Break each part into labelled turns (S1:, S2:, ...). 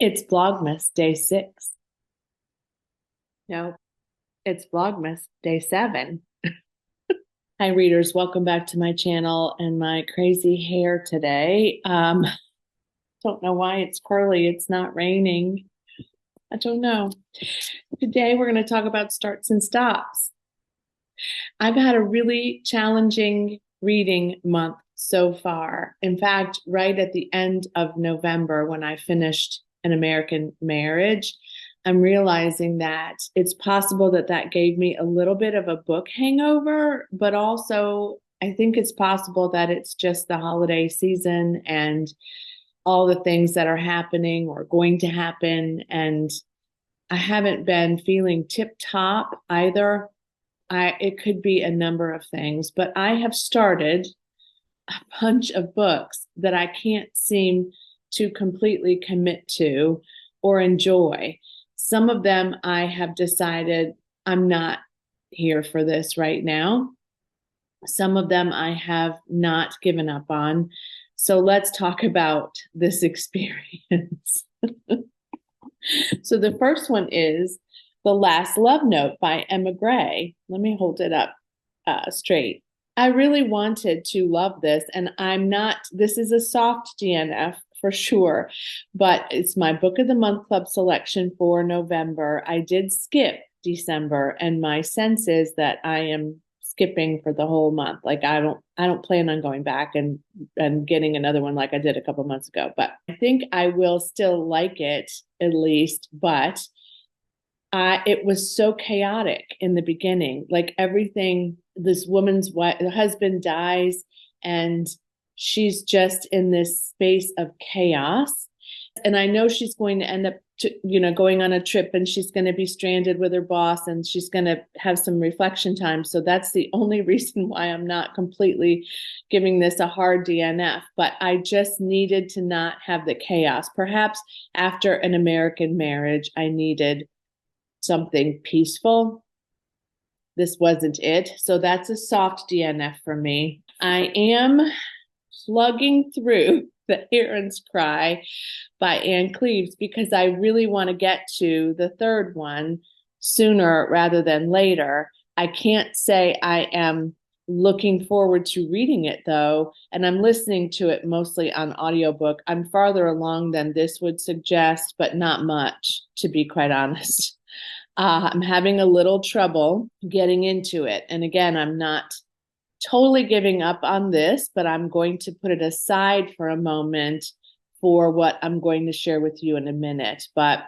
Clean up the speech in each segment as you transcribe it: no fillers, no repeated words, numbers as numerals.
S1: It's Vlogmas day 6. No, it's Vlogmas day 7. Hi, readers. Welcome back to my channel and my crazy hair today. Don't know why it's curly. It's not raining. I don't know. Today, we're going to talk about starts and stops. I've had a really challenging reading month so far. In fact, right at the end of November, when I finished An American Marriage, I'm realizing that it's possible that that gave me a little bit of a book hangover, but also I think it's possible that it's just the holiday season and all the things that are happening or going to happen. And I haven't been feeling tip top either. It could be a number of things, but I have started a bunch of books that I can't seem to completely commit to or enjoy. Some of them I have decided I'm not here for this right now. Some of them I have not given up on. So let's talk about this experience. So the first one is The Last Love Note by Emma Gray. Let me hold it up straight. I really wanted to love this, and this is a soft DNF for sure, but it's my Book of the Month Club selection for November. I did skip December, and my sense is that I am skipping for the whole month. Like I don't plan on going back and getting another one like I did a couple months ago, but I think I will still like it at least, but it was so chaotic in the beginning. Like everything, this woman's the husband dies, and she's just in this space of chaos. And I know she's going to end up, going on a trip, and she's going to be stranded with her boss, and she's going to have some reflection time. So that's the only reason why I'm not completely giving this a hard DNF. But I just needed to not have the chaos. Perhaps after An American Marriage, I needed something peaceful. This wasn't it. So that's a soft DNF for me. I am plugging through The Heron's Cry by Anne Cleves because I really want to get to the third one sooner rather than later. I can't say I am looking forward to reading it though, and I'm listening to it mostly on audiobook. I'm farther along than this would suggest, but not much, to be quite honest. I'm having a little trouble getting into it. And again, I'm not totally giving up on this, but I'm going to put it aside for a moment for what I'm going to share with you in a minute. But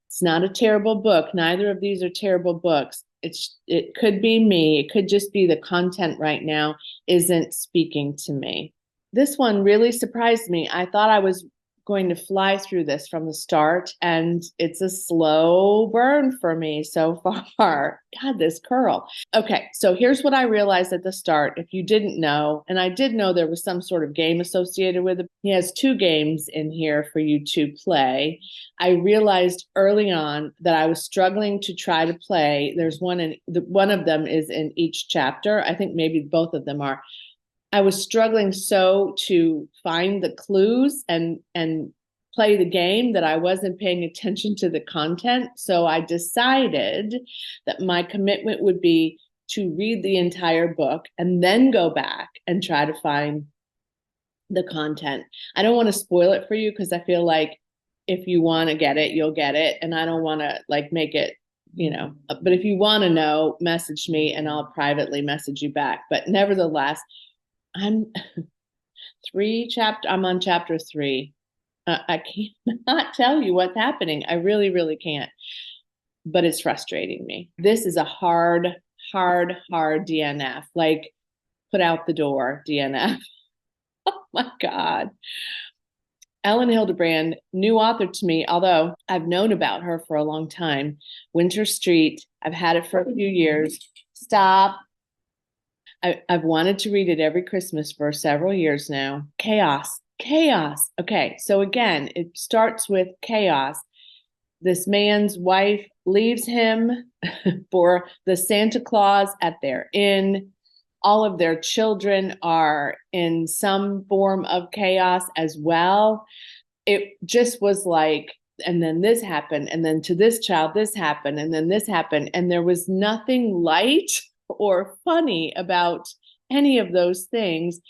S1: it's not a terrible book. Neither of these are terrible books. It could be me. It could just be the content right now isn't speaking to me. This one really surprised me. I thought I was going to fly through this from the start, and it's a slow burn for me so far. God, this curl. Okay, so here's what I realized at the start. If you didn't know, and I did know there was some sort of game associated with it. He has 2 games in here for you to play. I realized early on that I was struggling to try to play. There's one of them is in each chapter. I think maybe both of them are. I was struggling so to find the clues and play the game that I wasn't paying attention to the content. So I decided that my commitment would be to read the entire book and then go back and try to find the content. I don't want to spoil it for you because I feel like if you want to get it, you'll get it. And I don't want to make it, but if you want to know, message me and I'll privately message you back. But nevertheless, I'm on chapter 3. I cannot tell you what's happening. I really, really can't. But it's frustrating me. This is a hard DNF. Like, put out the door DNF. Oh my God. Ellen Hildebrand, new author to me, although I've known about her for a long time. Winter Street. I've had it for a few years. Stop. I've wanted to read it every Christmas for several years now. Chaos. Okay, so again, it starts with chaos. This man's wife leaves him for the Santa Claus at their inn. All of their children are in some form of chaos as well. It just was like and then this happened, and then to this child this happened, and then this happened, and there was nothing light or funny about any of those things.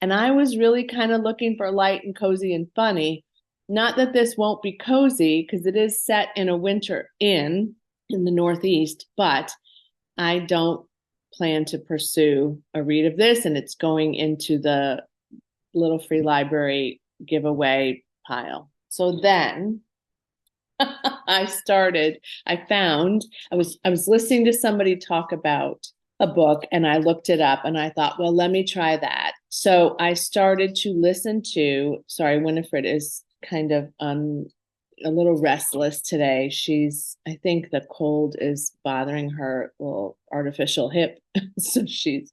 S1: And I was really kind of looking for light and cozy and funny. Not that this won't be cozy, because it is set in a winter inn in the Northeast, but I don't plan to pursue a read of this, and it's going into the little free library giveaway pile. So then I was listening to somebody talk about a book, and I looked it up and I thought, well, let me try that. So I started to listen to, sorry, Winifred is kind of a little restless today. I think the cold is bothering her little artificial hip. So she's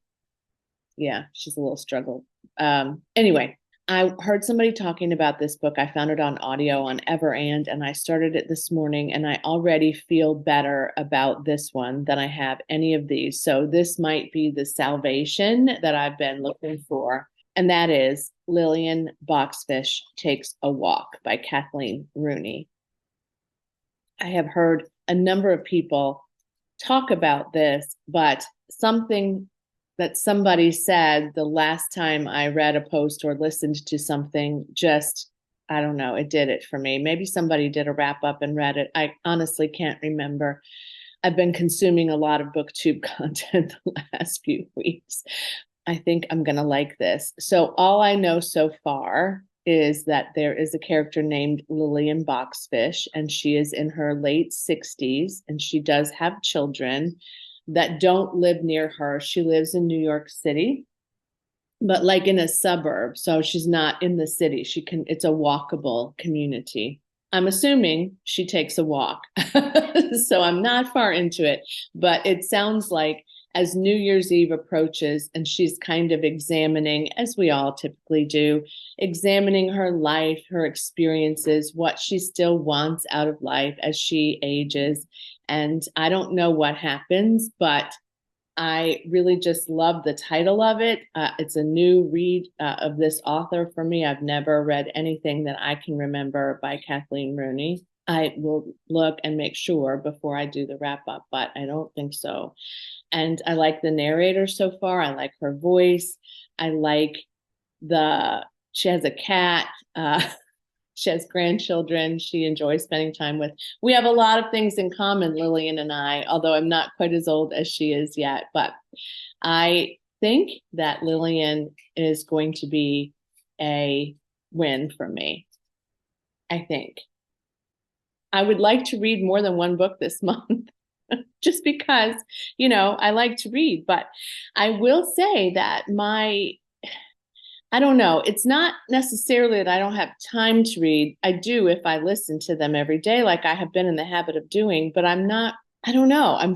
S1: a little struggle. Anyway, I heard somebody talking about this book. I found it on audio on Everand, and I started it this morning, and I already feel better about this one than I have any of these. So this might be the salvation that I've been looking for. And that is Lillian Boxfish Takes a Walk by Kathleen Rooney. I have heard a number of people talk about this, but something that somebody said the last time I read a post or listened to something, just, I don't know, it did it for me. Maybe somebody did a wrap up and read it. I honestly can't remember. I've been consuming a lot of BookTube content the last few weeks. I think I'm going to like this. So all I know so far is that there is a character named Lillian Boxfish, and she is in her late 60s, and she does have children that don't live near her. She lives in New York City, but like in a suburb. So she's not in the city. It's a walkable community. I'm assuming she takes a walk. So I'm not far into it, but it sounds like as New Year's Eve approaches and she's kind of examining, as we all typically do, examining her life, her experiences, what she still wants out of life as she ages. And I don't know what happens, but I really just love the title of it. It's a new read of this author for me. I've never read anything that I can remember by Kathleen Rooney. I will look and make sure before I do the wrap up, but I don't think so. And I like the narrator so far. I like her voice. I like she has a cat. She has grandchildren she enjoys spending time with. We have a lot of things in common, Lillian and I, although I'm not quite as old as she is yet. But I think that Lillian is going to be a win for me. I think. I would like to read more than one book this month. Just because, I like to read. But I will say that I don't know. It's not necessarily that I don't have time to read. I do if I listen to them every day, like I have been in the habit of doing, but I don't know.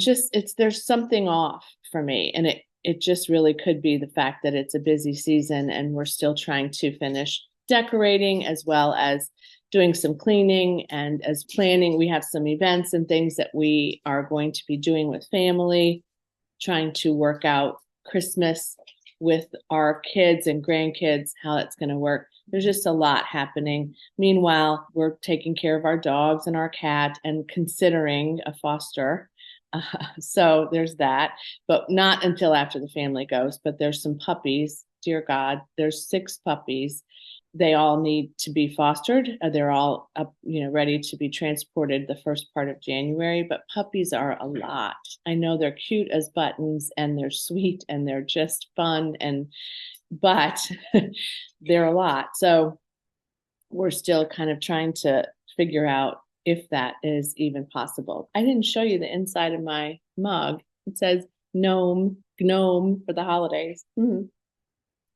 S1: There's something off for me. And it just really could be the fact that it's a busy season and we're still trying to finish decorating as well as doing some cleaning, and as planning. We have some events and things that we are going to be doing with family, trying to work out Christmas with our kids and grandkids, how that's going to work. There's just a lot happening. Meanwhile, we're taking care of our dogs and our cat and considering a foster. So there's that, but not until after the family goes. But there's some puppies. Dear God, there's 6 puppies. They all need to be fostered. They're all up, ready to be transported the first part of January, but puppies are a lot. I know they're cute as buttons and they're sweet and they're just fun, but they're a lot. So we're still kind of trying to figure out if that is even possible. I didn't show you the inside of my mug. It says gnome for the holidays.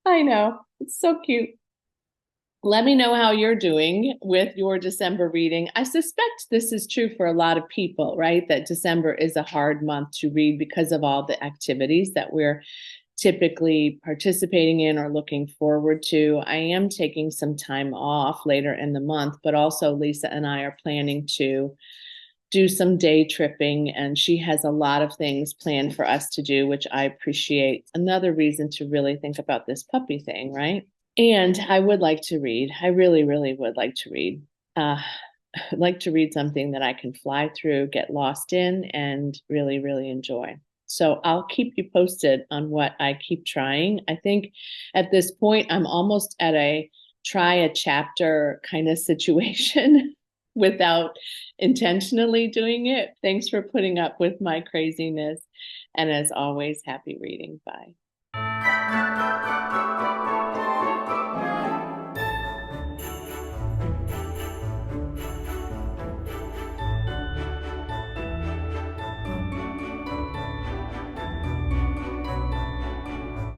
S1: I know, it's so cute. Let me know how you're doing with your December reading. I suspect this is true for a lot of people, right? That December is a hard month to read because of all the activities that we're typically participating in or looking forward to. I am taking some time off later in the month, but also Lisa and I are planning to do some day tripping, and she has a lot of things planned for us to do, which I appreciate. Another reason to really think about this puppy thing, right? And I would like to read. I really, really would like to read. I'd like to read something that I can fly through, get lost in, and really, really enjoy. So I'll keep you posted on what I keep trying. I think at this point, I'm almost at a try a chapter kind of situation without intentionally doing it. Thanks for putting up with my craziness. And as always, happy reading. Bye.